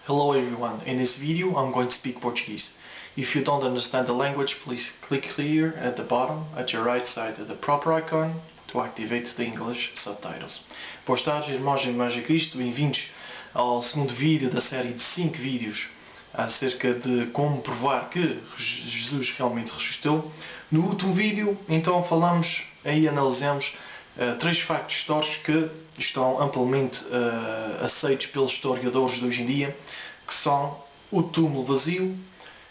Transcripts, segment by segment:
Hello everyone, in this video I'm going to speak Portuguese. If you don't understand the language, please click here at the bottom, at your right side, at the proper icon to activate the English subtitles. Boas tardes, irmãos e irmãs de Cristo, bem-vindos ao segundo vídeo da série de 5 vídeos acerca de como provar que Jesus realmente ressuscitou. No último vídeo, então, falamos e analisamos 3 factos históricos que estão amplamente aceitos pelos historiadores de hoje em dia, que são o túmulo vazio,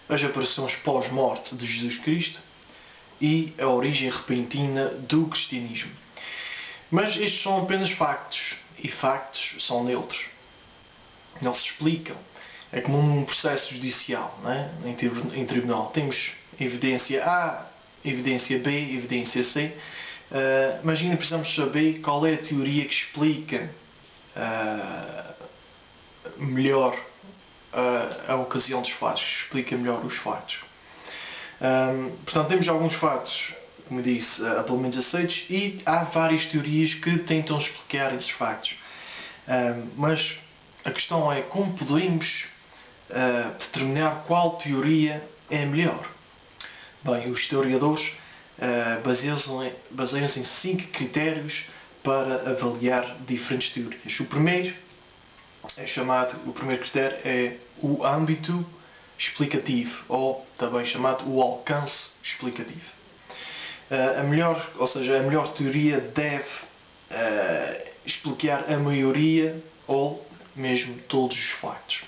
as aparições pós-morte de Jesus Cristo e a origem repentina do cristianismo. Mas estes são apenas factos, e factos são neutros. Não se explicam. É como num processo judicial, não é? Em tribunal. Temos evidência A, evidência B, evidência C. Mas ainda precisamos saber qual é a teoria que explica melhor a ocasião dos fatos, que explica melhor os fatos. Portanto, temos alguns fatos, como disse, pelo menos aceitos, e há várias teorias que tentam explicar esses factos. Mas a questão é como podemos determinar qual teoria é melhor. Bem, os historiadores baseiam-se em 5 critérios para avaliar diferentes teorias. O primeiro critério é o âmbito explicativo, ou também chamado o alcance explicativo. A melhor teoria deve explicar a maioria ou mesmo todos os factos.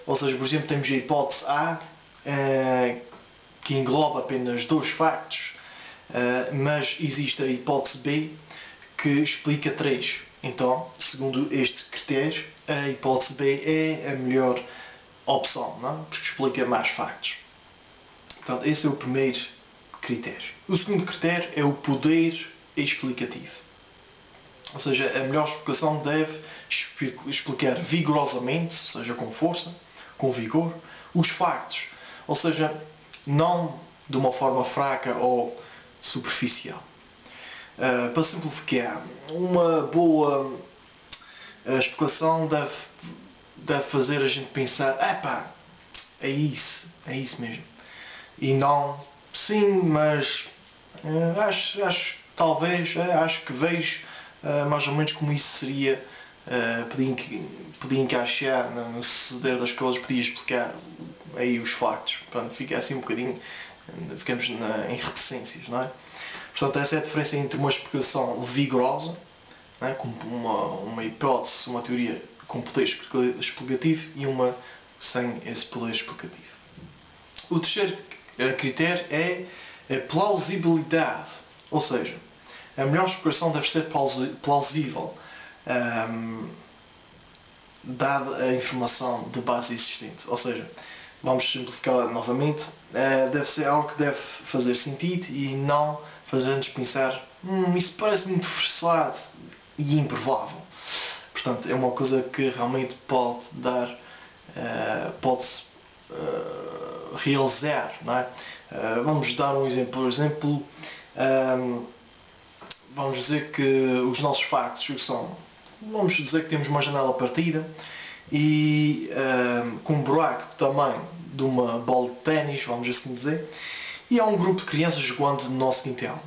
Ou seja, por exemplo, temos a hipótese A, que engloba apenas 2 factos, mas existe a hipótese B, que explica 3. Então, segundo este critério, a hipótese B é a melhor opção, não? Porque explica mais factos. Portanto, esse é o primeiro critério. O segundo critério é o poder explicativo. Ou seja, a melhor explicação deve explicar vigorosamente, ou seja, com força, com vigor, os factos. Ou seja, não de uma forma fraca ou superficial. Para simplificar, uma boa explicação deve fazer a gente pensar: epá, é isso mesmo. E não, sim, mas acho que vejo mais ou menos como isso seria. Podia encaixar no suceder das coisas, podia explicar aí os factos. Portanto, fica assim um bocadinho, ficamos em reticências, não é? Portanto, essa é a diferença entre uma explicação vigorosa, não é? Como uma hipótese, uma teoria com poder explicativo, e uma sem esse poder explicativo. O terceiro critério é a plausibilidade, ou seja, a melhor explicação deve ser plausível, dada a informação de base existente. Ou seja, vamos simplificar novamente, deve ser algo que deve fazer sentido e não fazer-nos pensar: isso parece muito forçado e improvável. Portanto, é uma coisa que realmente pode-se realizar, não é? Vamos dar um exemplo. Por exemplo, vamos dizer que os nossos factos são: vamos dizer que temos uma janela partida e com um buraco do tamanho de uma bola de ténis, vamos assim dizer, e há um grupo de crianças jogando no nosso quintal,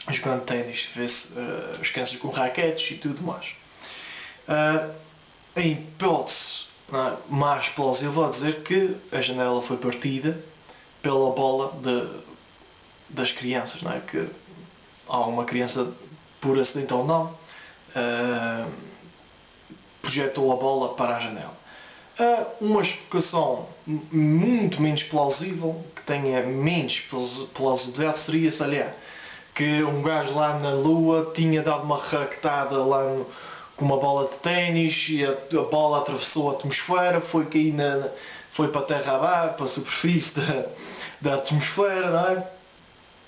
jogando ténis, vê-se as crianças com raquetes e tudo mais. A hipótese mais plausível é dizer que a janela foi partida pela bola das crianças, não é? Que há uma criança, por acidente ou não, projetou a bola para a janela. Uma explicação muito menos plausível, que tenha menos plausibilidade, seria, sei lá, que um gajo lá na Lua tinha dado uma raquetada lá com uma bola de ténis e a bola atravessou a atmosfera, foi para a Terra abaixo, para a superfície da atmosfera, não é?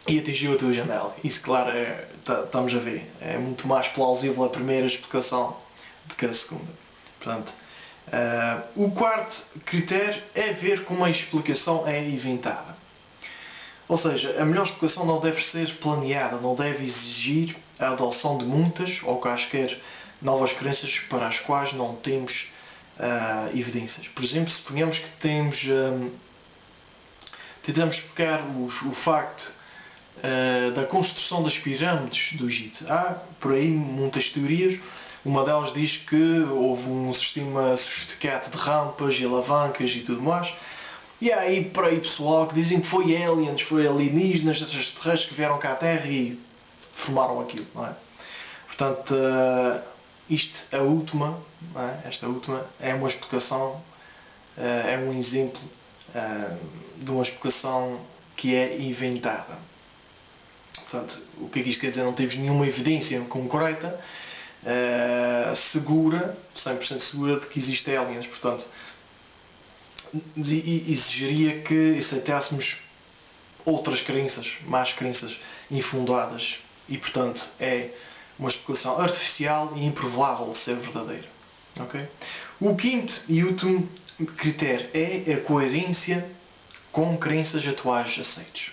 E atingiu a tua janela. Isso, claro, estamos a ver. É muito mais plausível a primeira explicação do que a segunda. Portanto, o quarto critério é ver como a explicação é inventada. Ou seja, a melhor explicação não deve ser planeada, não deve exigir a adoção de muitas ou quaisquer novas crenças para as quais não temos evidências. Por exemplo, suponhamos que tentamos pegar o facto da construção das pirâmides do Egito. Há por aí muitas teorias. Uma delas diz que houve um sistema sofisticado de rampas e alavancas e tudo mais. E há aí por aí pessoal que dizem que foi aliens, foi alienígenas, extraterrestres que vieram cá à Terra e formaram aquilo, não é? Portanto, esta última é uma explicação, é um exemplo de uma explicação que é inventada. Portanto, o que é que isto quer dizer? Não temos nenhuma evidência concreta, segura, 100% segura de que existem aliens. Portanto, exigiria que aceitássemos outras crenças, más crenças infundadas, e portanto é uma explicação artificial e improvável de ser verdadeira. Okay? O quinto e último critério é a coerência com crenças atuais aceites.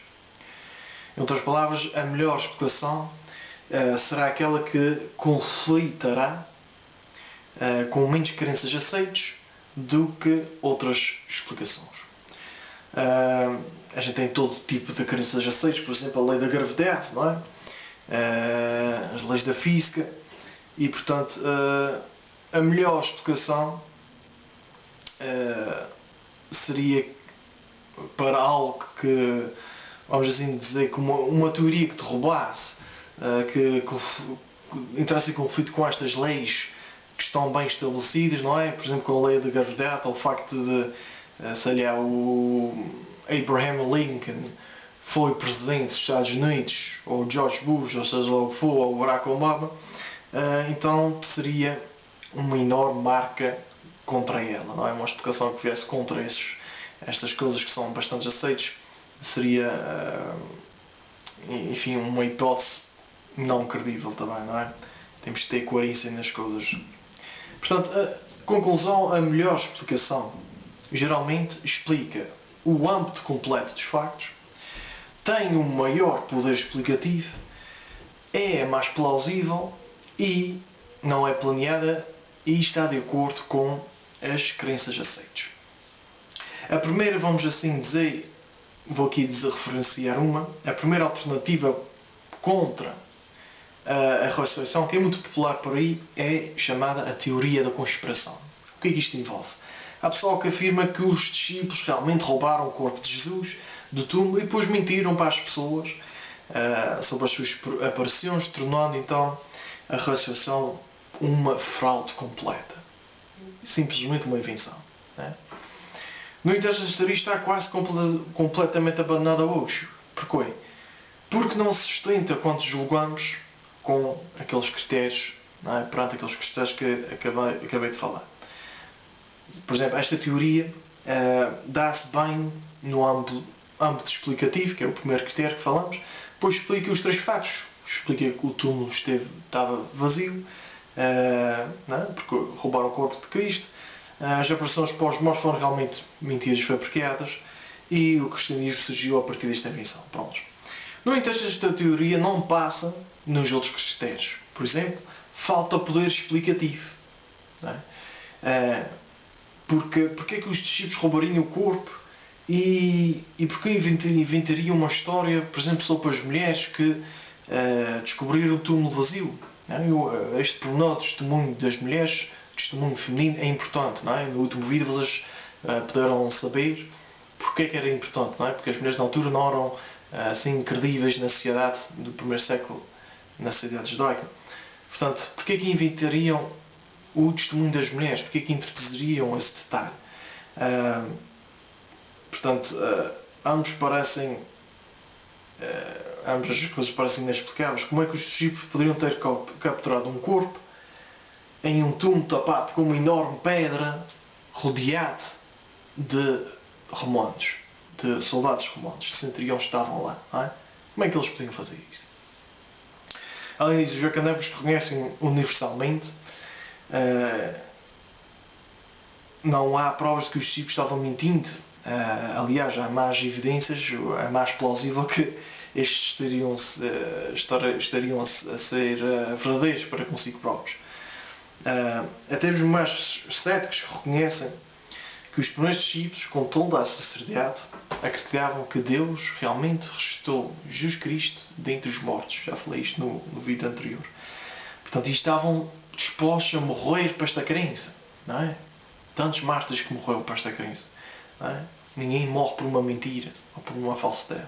Em outras palavras, a melhor explicação será aquela que conflitará com menos crenças aceites do que outras explicações. A gente tem todo tipo de crenças aceites, por exemplo, a lei da gravidade, não é? As leis da física, e portanto a melhor explicação seria para algo que, vamos assim dizer, como uma teoria que derrubasse, que entrasse em conflito com estas leis que estão bem estabelecidas, não é? Por exemplo, com a lei da gravidade, ou o facto de, sei lá, o Abraham Lincoln foi presidente dos Estados Unidos, ou George Bush, ou seja lá o que for, ou Barack Obama, então seria uma enorme marca contra ela, não é? Uma explicação que viesse contra estas coisas que são bastante aceites seria, enfim, uma hipótese não credível também, não é? Temos que ter coerência nas coisas. Portanto, a conclusão, a melhor explicação geralmente explica o âmbito completo dos factos, tem um maior poder explicativo, é a mais plausível e não é planeada e está de acordo com as crenças aceites. A primeira, vamos assim dizer, vou aqui referenciar uma, a primeira alternativa contra a ressurreição, que é muito popular por aí, é chamada a teoria da conspiração. O que é que isto envolve? Há pessoal que afirma que os discípulos realmente roubaram o corpo de Jesus do túmulo e depois mentiram para as pessoas sobre as suas aparições, tornando então a ressurreição uma fraude completa. Simplesmente uma invenção. Né? No entanto, esta teoria está quase completamente abandonada hoje. Porquê? Porque não se sustenta quando julgamos com aqueles critérios, não é? Perante aqueles critérios que acabei de falar. Por exemplo, esta teoria dá-se bem no âmbito explicativo, que é o primeiro critério que falamos, depois explica os três fatos. Explica que o túmulo estava vazio, não é? Porque roubaram o corpo de Cristo, as aparições pós-morte foram realmente mentiras fabricadas e o cristianismo surgiu a partir desta invenção. Pronto. No entanto, esta teoria não passa nos outros critérios. Por exemplo, falta poder explicativo. Não é? Porque é que os discípulos roubariam o corpo e porque inventariam uma história, por exemplo, sobre as mulheres que descobriram o túmulo vazio? Não é? Este pormenor de testemunho das mulheres, testemunho feminino, é importante. Não é? No último vídeo vocês puderam saber porque é que era importante. Não é? Porque as mulheres na altura não eram assim credíveis na sociedade do primeiro século, na sociedade judaica. Portanto, porque é que inventariam o testemunho das mulheres? Porque é que introduziriam esse detalhe? Portanto, ambas as coisas parecem inexplicáveis. Como é que os discípulos poderiam ter capturado um corpo em um túmulo tapado com uma enorme pedra, rodeado de romanos, de soldados romanos, de centuriões que estavam lá? Não é? Como é que eles podiam fazer isso? Além disso, os académicos reconhecem universalmente não há provas de que os discípulos estavam mentindo. Aliás, há mais evidências, é mais plausível que estes estariam a ser verdadeiros para consigo próprios. Até os mais céticos reconhecem que os primeiros discípulos, com toda a sinceridade, acreditavam que Deus realmente ressuscitou Jesus Cristo dentre os mortos. Já falei isto no vídeo anterior. Portanto, e estavam dispostos a morrer para esta crença. Não é? Tantos mártires que morreram para esta crença. Não é? Ninguém morre por uma mentira ou por uma falsidade.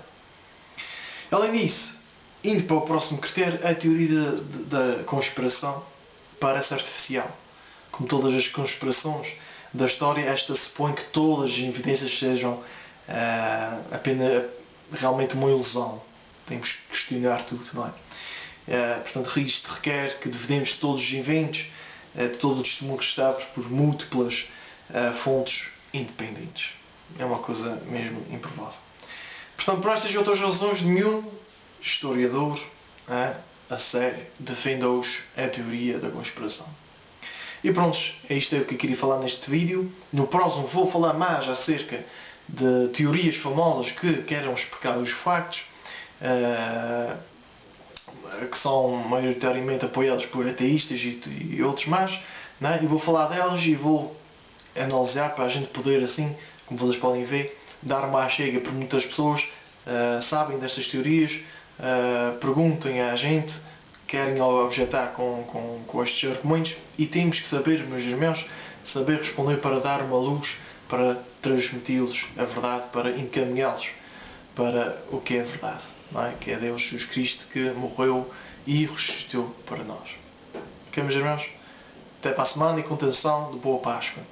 Além disso, indo para o próximo critério, a teoria da conspiração parece artificial. Como todas as conspirações da história, esta supõe que todas as evidências sejam apenas realmente uma ilusão. Temos que questionar tudo, não é? Portanto, isto requer que devemos todos os eventos, de todo o testemunho registrado por múltiplas fontes independentes. É uma coisa mesmo improvável. Portanto, por estas e outras razões, nenhum historiador a sério defende hoje a teoria da conspiração. E pronto, é isto que eu queria falar neste vídeo. No próximo vou falar mais acerca de teorias famosas que querem explicar os factos, que são maioritariamente apoiados por ateístas e outros mais, né? E vou falar delas e vou analisar para a gente poder, assim, como vocês podem ver, dar uma chega, porque muitas pessoas sabem destas teorias, perguntem à gente, querem objetar com estes argumentos, e temos que saber, meus irmãos, saber responder para dar uma luz, para transmiti-los a verdade, para encaminhá-los para o que é verdade, não é? Que é Deus Jesus Cristo que morreu e ressuscitou para nós. Ok, meus irmãos? Até para a semana e continuação de Boa Páscoa.